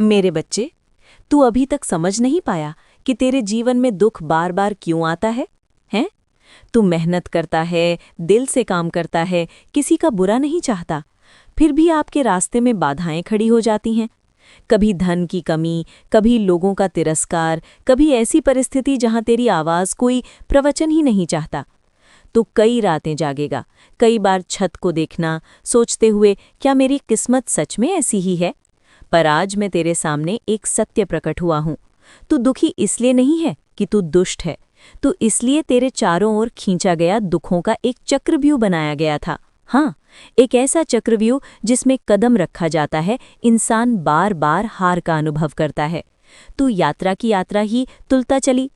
मेरे बच्चे, तू अभी तक समझ नहीं पाया कि तेरे जीवन में दुख बार बार क्यों आता है? हैं? तू मेहनत करता है, दिल से काम करता है, किसी का बुरा नहीं चाहता, फिर भी आपके रास्ते में बाधाएं खड़ी हो जाती हैं। कभी धन की कमी, कभी लोगों का तिरस्कार, कभी ऐसी परिस्थिति जहां तेरी आवाज कोई प्रवचन ही नहीं चाहता। तो कई रातें जागेगा, कई बार छत को देखना, सोचते हुए क्या मेरी किस्मत सच में ऐसी ही है? पर आज मैं तेरे सामने एक सत्य प्रकट हुआ हूं। तू दुखी इसलिए नहीं है कि तू दुष्ट है, तो इसलिए तेरे चारों ओर खींचा गया दुखों का एक चक्रव्यूह बनाया गया था। हाँ, एक ऐसा चक्रव्यूह जिसमें कदम रखा जाता है, इंसान बार बार हार का अनुभव करता है। तू यात्रा की यात्रा ही तुलता चली,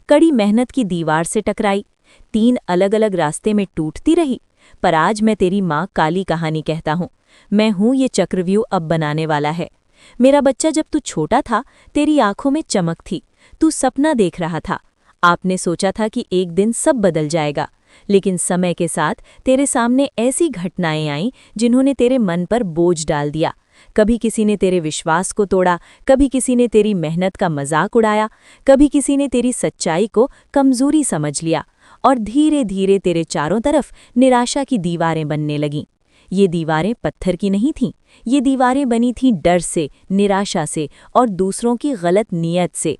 कड़ी मेहनत की दीवार से टकराई, 3 अलग अलग रास्ते में टूटती रही। पर आज मैं तेरी माँ काली कहानी कहता हूँ। मैं हूँ ये चक्रव्यूह अब बनाने वाला है। मेरा बच्चा, जब तू छोटा था, तेरी आंखों में चमक थी, तू सपना देख रहा था। आपने सोचा था कि एक दिन सब बदल जाएगा, लेकिन समय के साथ तेरे सामने ऐसी घटनाएं आईं जिन्होंने तेरे मन पर बोझ डाल दिया। कभी किसी ने तेरे विश्वास को तोड़ा, कभी किसी ने तेरी मेहनत का मजाक उड़ाया, कभी किसी ने तेरी सच्चाई को कमजोरी समझ लिया, और धीरे धीरे तेरे चारों तरफ निराशा की दीवारें बनने लगीं। ये दीवारें पत्थर की नहीं थीं, ये दीवारें बनी थीं डर से, निराशा से और दूसरों की गलत नीयत से।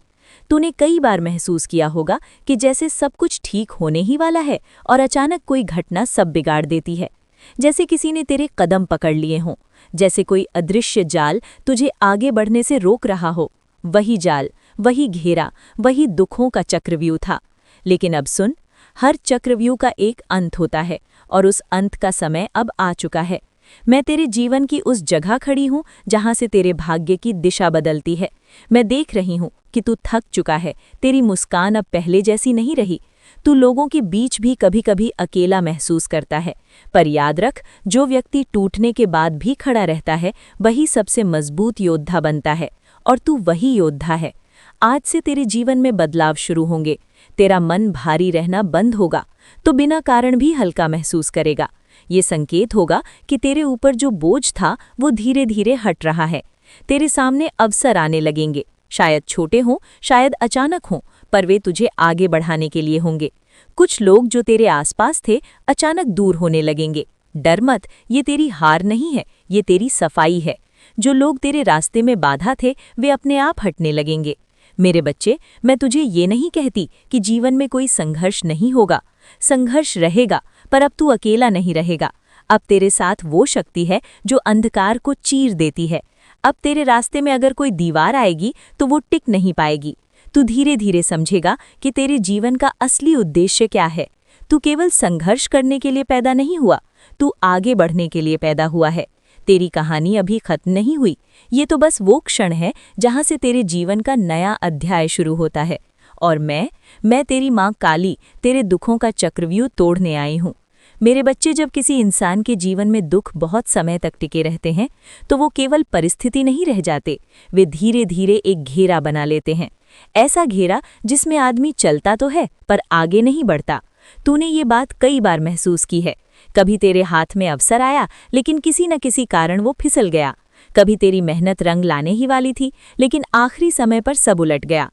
तूने कई बार महसूस किया होगा कि जैसे सब कुछ ठीक होने ही वाला है और अचानक कोई घटना सब बिगाड़ देती है। जैसे किसी ने तेरे कदम पकड़ लिए हों, जैसे कोई अदृश्य जाल तुझे आगे बढ़ने से रोक रहा हो। वही जाल, वही घेरा, वही दुखों का चक्रव्यूह था। लेकिन अब सुन, हर चक्रव्यूह का एक अंत होता है, और उस अंत का समय अब आ चुका है। मैं तेरे जीवन की उस जगह खड़ी हूँ जहाँ से तेरे भाग्य की दिशा बदलती है। मैं देख रही हूँ कि तू थक चुका है, तेरी मुस्कान अब पहले जैसी नहीं रही। तू लोगों के बीच भी कभी कभी अकेला महसूस करता है, पर याद रख, जो व्यक्ति टूटने के बाद भी खड़ा रहता है, वही सबसे मजबूत योद्धा बनता है, और तू वही योद्धा है। आज से तेरे जीवन में बदलाव शुरू होंगे। तेरा मन भारी रहना बंद होगा, तो बिना कारण भी हल्का महसूस करेगा। ये संकेत होगा कि तेरे ऊपर जो बोझ था वो धीरे धीरे हट रहा है। तेरे सामने अवसर आने लगेंगे, शायद छोटे हों, शायद अचानक हों, पर वे तुझे आगे बढ़ाने के लिए होंगे। कुछ लोग जो तेरे आसपास थे अचानक दूर होने लगेंगे। डर मत, ये तेरी हार नहीं है, ये तेरी सफाई है। जो लोग तेरे रास्ते में बाधा थे, वे अपने आप हटने लगेंगे। मेरे बच्चे, मैं तुझे ये नहीं कहती कि जीवन में कोई संघर्ष नहीं होगा। संघर्ष रहेगा, पर अब तू अकेला नहीं रहेगा। अब तेरे साथ वो शक्ति है जो अंधकार को चीर देती है। अब तेरे रास्ते में अगर कोई दीवार आएगी तो वो टिक नहीं पाएगी। तू धीरे धीरे समझेगा कि तेरे जीवन का असली उद्देश्य क्या है। तू केवल संघर्ष करने के लिए पैदा नहीं हुआ, तू आगे बढ़ने के लिए पैदा हुआ है। तेरी कहानी अभी खत्म नहीं हुई, ये तो बस वो क्षण है जहाँ से तेरे जीवन का नया अध्याय शुरू होता है। और मैं तेरी माँ काली, तेरे दुखों का चक्रव्यूह तोड़ने आई हूँ। मेरे बच्चे, जब किसी इंसान के जीवन में दुख बहुत समय तक टिके रहते हैं, तो वो केवल परिस्थिति नहीं रह जाते, वे धीरे धीरे एक घेरा बना लेते हैं। ऐसा घेरा जिसमें आदमी चलता तो है पर आगे नहीं बढ़ता। तूने ये बात कई बार महसूस की है। कभी तेरे हाथ में अवसर आया, लेकिन किसी न किसी कारण वो फिसल गया। कभी तेरी मेहनत रंग लाने ही वाली थी, लेकिन आखिरी समय पर सब उलट गया।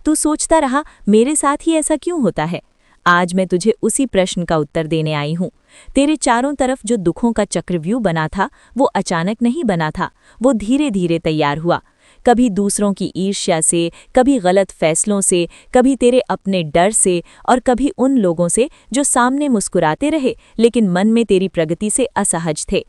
तू सोचता रहा, मेरे साथ ही ऐसा क्यों होता है? आज मैं तुझे उसी प्रश्न का उत्तर देने आई हूँ। तेरे चारों तरफ जो दुखों का चक्रव्यूह बना था, वो अचानक नहीं बना था, वो धीरे धीरे तैयार हुआ। कभी दूसरों की ईर्ष्या से, कभी गलत फैसलों से, कभी तेरे अपने डर से, और कभी उन लोगों से जो सामने मुस्कुराते रहे लेकिन मन में तेरी प्रगति से असहज थे।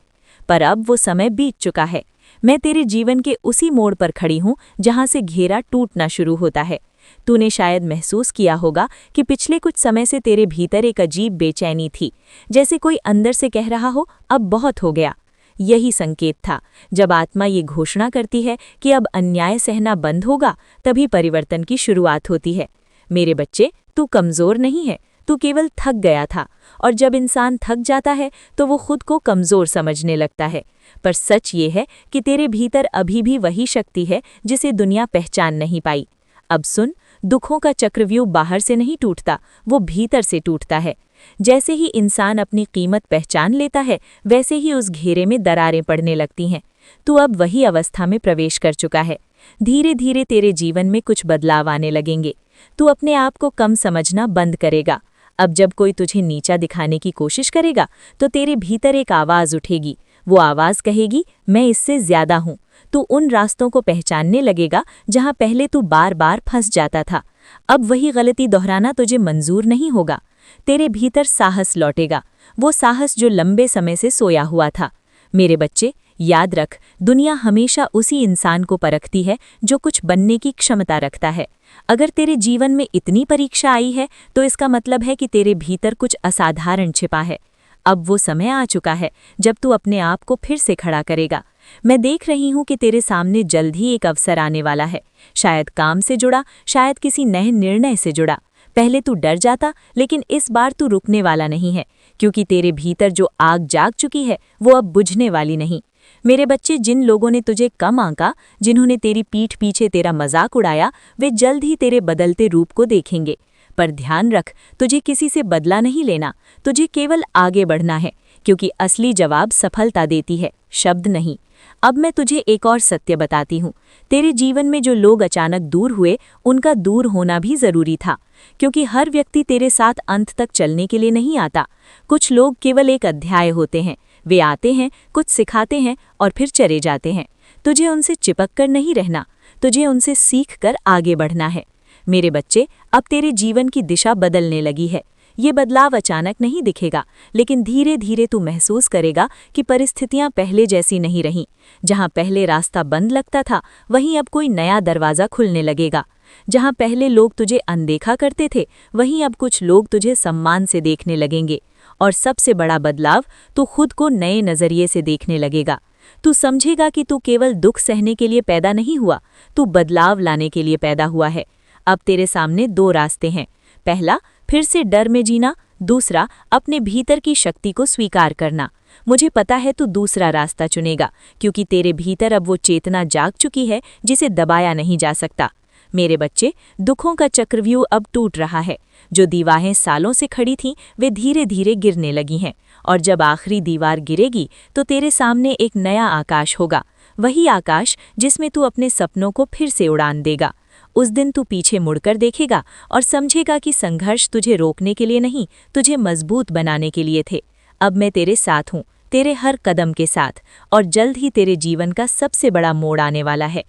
पर अब वो समय बीत चुका है। मैं तेरे जीवन के उसी मोड़ पर खड़ी हूँ जहाँ से घेरा टूटना शुरू होता है। तूने शायद महसूस किया होगा कि पिछले कुछ समय से तेरे भीतर एक अजीब बेचैनी थी, जैसे कोई अंदर से कह रहा हो, अब बहुत हो गया। यही संकेत था। जब आत्मा ये घोषणा करती है कि अब अन्याय सहना बंद होगा, तभी परिवर्तन की शुरुआत होती है। मेरे बच्चे, तू कमज़ोर नहीं है, तू केवल थक गया था। और जब इंसान थक जाता है तो वो खुद को कमज़ोर समझने लगता है। पर सच ये है कि तेरे भीतर अभी भी वही शक्ति है जिसे दुनिया पहचान नहीं पाई। अब सुन, दुखों का चक्रव्यूह बाहर से नहीं टूटता, वो भीतर से टूटता है। जैसे ही इंसान अपनी कीमत पहचान लेता है, वैसे ही उस घेरे में दरारें पड़ने लगती हैं। तू अब वही अवस्था में प्रवेश कर चुका है धीरे धीरे तेरे जीवन में कुछ बदलाव आने लगेंगे। तू अपने आप को कम समझना बंद करेगा। अब जब कोई तुझे नीचा दिखाने की कोशिश करेगा तो तेरे भीतर एक आवाज़ उठेगी। वो आवाज़ कहेगी, मैं इससे ज़्यादा हूँ। तू उन रास्तों को पहचानने लगेगा जहाँ पहले तू बार बार फंस जाता था। अब वही गलती दोहराना तुझे मंजूर नहीं होगा। तेरे भीतर साहस लौटेगा, वो साहस जो लंबे समय से सोया हुआ था। मेरे बच्चे, याद रख, दुनिया हमेशा उसी इंसान को परखती है जो कुछ बनने की क्षमता रखता है। अगर तेरे जीवन में इतनी परीक्षा आई है तो इसका मतलब है कि तेरे भीतर कुछ असाधारण छिपा है। अब वो समय आ चुका है जब तू अपने आप को फिर से खड़ा करेगा। मैं देख रही हूँ कि तेरे सामने जल्द ही एक अवसर आने वाला है, शायद काम से जुड़ा, शायद किसी नए निर्णय से जुड़ा। पहले तू डर जाता, लेकिन इस बार तू रुकने वाला नहीं है, क्योंकि तेरे भीतर जो आग जाग चुकी है वो अब बुझने वाली नहीं। मेरे बच्चे, जिन लोगों ने तुझे कम आंका, जिन्होंने तेरी पीठ पीछे तेरा मजाक उड़ाया, वे जल्द ही तेरे बदलते रूप को देखेंगे। पर ध्यान रख, तुझे किसी से बदला नहीं लेना, तुझे केवल आगे बढ़ना है, क्योंकि असली जवाब सफलता देती है, शब्द नहीं। अब मैं तुझे एक और सत्य बताती हूँ। तेरे जीवन में जो लोग अचानक दूर हुए, उनका दूर होना भी जरूरी था, क्योंकि हर व्यक्ति तेरे साथ अंत तक चलने के लिए नहीं आता। कुछ लोग केवल एक अध्याय होते हैं। वे आते हैं, कुछ सिखाते हैं और फिर चले जाते हैं। तुझे उनसे चिपक कर नहीं रहना, तुझे उनसे सीख कर आगे बढ़ना है। मेरे बच्चे, अब तेरे जीवन की दिशा बदलने लगी है। ये बदलाव अचानक नहीं दिखेगा, लेकिन धीरे धीरे तू महसूस करेगा कि परिस्थितियां पहले जैसी नहीं रहीं। जहां पहले रास्ता बंद लगता था, वहीं अब कोई नया दरवाज़ा खुलने लगेगा। जहां पहले लोग तुझे अनदेखा करते थे, वहीं अब कुछ लोग तुझे सम्मान से देखने लगेंगे। और सबसे बड़ा बदलाव, तू खुद को नए नज़रिए से देखने लगेगा। तू समझेगा कि तू केवल दुख सहने के लिए पैदा नहीं हुआ, तू बदलाव लाने के लिए पैदा हुआ है। अब तेरे सामने दो रास्ते हैं। पहला, फिर से डर में जीना। दूसरा, अपने भीतर की शक्ति को स्वीकार करना। मुझे पता है तू दूसरा रास्ता चुनेगा, क्योंकि तेरे भीतर अब वो चेतना जाग चुकी है जिसे दबाया नहीं जा सकता। मेरे बच्चे, दुखों का चक्रव्यूह अब टूट रहा है। जो दीवारें सालों से खड़ी थीं, वे धीरे धीरे गिरने लगी हैं। और जब आखिरी दीवार गिरेगी तो तेरे सामने एक नया आकाश होगा, वही आकाश जिसमें तू अपने सपनों को फिर से उड़ान देगा। उस दिन तू पीछे मुड़कर देखेगा और समझेगा कि संघर्ष तुझे रोकने के लिए नहीं, तुझे मजबूत बनाने के लिए थे। अब मैं तेरे साथ हूँ, तेरे हर कदम के साथ, और जल्द ही तेरे जीवन का सबसे बड़ा मोड़ आने वाला है।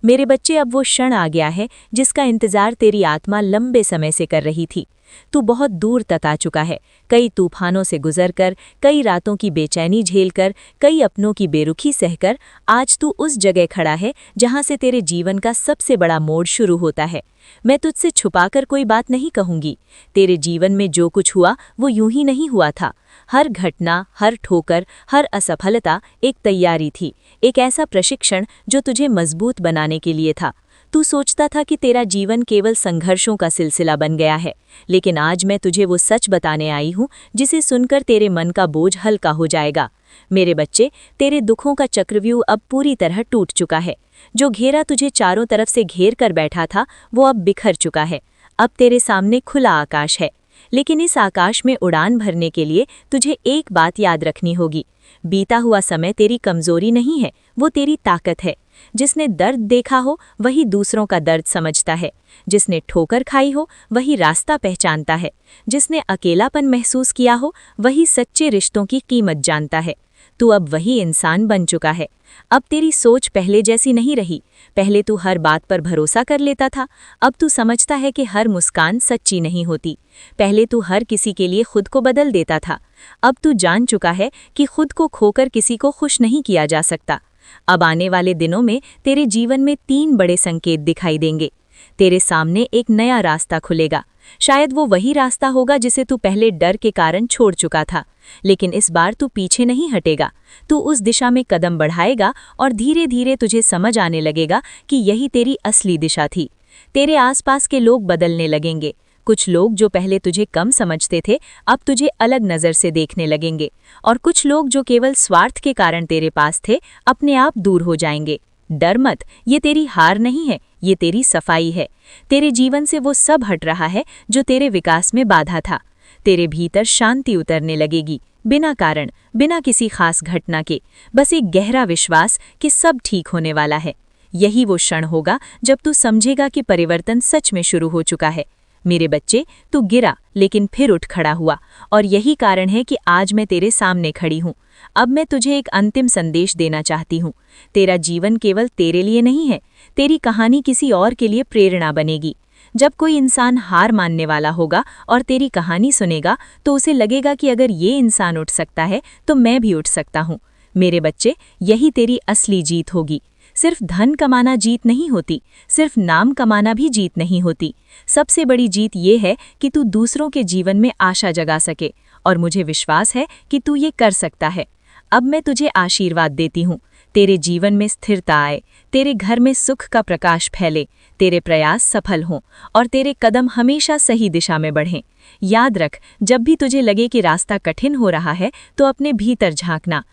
मेरे बच्चे, अब वो क्षण आ गया है जिसका इंतजार तेरी आत्मा लंबे समय से कर रही थी। तू बहुत दूर तक आ चुका है, कई तूफानों से गुजरकर, कई रातों की बेचैनी झेलकर, कई अपनों की बेरुखी सहकर। आज तू उस जगह खड़ा है जहां से तेरे जीवन का सबसे बड़ा मोड़ शुरू होता है। मैं तुझसे छुपाकर कोई बात नहीं कहूंगी। तेरे जीवन में जो कुछ हुआ वो यूं ही नहीं हुआ था। हर घटना, हर ठोकर, हर असफलता एक तैयारी थी, एक ऐसा प्रशिक्षण जो तुझे मजबूत बनाने के लिए था। तू सोचता था कि तेरा जीवन केवल संघर्षों का सिलसिला बन गया है, लेकिन आज मैं तुझे वो सच बताने आई हूँ जिसे सुनकर तेरे मन का बोझ हल्का हो जाएगा। मेरे बच्चे, तेरे दुखों का चक्रव्यूह अब पूरी तरह टूट चुका है। जो घेरा तुझे चारों तरफ से घेर कर बैठा था, वो अब बिखर चुका है। अब तेरे सामने खुला आकाश है, लेकिन इस आकाश में उड़ान भरने के लिए तुझे एक बात याद रखनी होगी। बीता हुआ समय तेरी कमजोरी नहीं है, वो तेरी ताकत है। जिसने दर्द देखा हो वही दूसरों का दर्द समझता है। जिसने ठोकर खाई हो वही रास्ता पहचानता है। जिसने अकेलापन महसूस किया हो वही सच्चे रिश्तों की कीमत जानता है। तू अब वही इंसान बन चुका है। अब तेरी सोच पहले जैसी नहीं रही। पहले तू हर बात पर भरोसा कर लेता था, अब तू समझता है कि हर मुस्कान सच्ची नहीं होती। पहले तू हर किसी के लिए खुद को बदल देता था, अब तू जान चुका है कि खुद को खोकर किसी को खुश नहीं किया जा सकता। अब आने वाले दिनों में तेरे जीवन में 3 बड़े संकेत दिखाई देंगे। तेरे सामने एक नया रास्ता खुलेगा। शायद वो वही रास्ता होगा जिसे तू पहले डर के कारण छोड़ चुका था, लेकिन इस बार तू पीछे नहीं हटेगा। तू उस दिशा में कदम बढ़ाएगा और धीरे धीरे तुझे समझ आने लगेगा कि यही तेरी असली दिशा थी। तेरे आसपास के लोग बदलने लगेंगे। कुछ लोग जो पहले तुझे कम समझते थे, अब तुझे अलग नज़र से देखने लगेंगे, और कुछ लोग जो केवल स्वार्थ के कारण तेरे पास थे, अपने आप दूर हो जाएंगे। डर मत, ये तेरी हार नहीं है, ये तेरी सफाई है। तेरे जीवन से वो सब हट रहा है जो तेरे विकास में बाधा था। तेरे भीतर शांति उतरने लगेगी, बिना कारण, बिना किसी खास घटना के, बस एक गहरा विश्वास कि सब ठीक होने वाला है। यही वो क्षण होगा जब तू समझेगा कि परिवर्तन सच में शुरू हो चुका है। मेरे बच्चे, तू गिरा लेकिन फिर उठ खड़ा हुआ, और यही कारण है कि आज मैं तेरे सामने खड़ी हूँ। अब मैं तुझे एक अंतिम संदेश देना चाहती हूँ। तेरा जीवन केवल तेरे लिए नहीं है, तेरी कहानी किसी और के लिए प्रेरणा बनेगी। जब कोई इंसान हार मानने वाला होगा और तेरी कहानी सुनेगा तो उसे लगेगा कि अगर ये इंसान उठ सकता है तो मैं भी उठ सकता हूँ। मेरे बच्चे, यही तेरी असली जीत होगी। सिर्फ धन कमाना जीत नहीं होती, सिर्फ नाम कमाना भी जीत नहीं होती। सबसे बड़ी जीत ये है कि तू दूसरों के जीवन में आशा जगा सके, और मुझे विश्वास है कि तू ये कर सकता है। अब मैं तुझे आशीर्वाद देती हूँ। तेरे जीवन में स्थिरता आए, तेरे घर में सुख का प्रकाश फैले, तेरे प्रयास सफल हों और तेरे कदम हमेशा सही दिशा में बढ़ें। याद रख, जब भी तुझे लगे कि रास्ता कठिन हो रहा है तो अपने भीतर झांकना।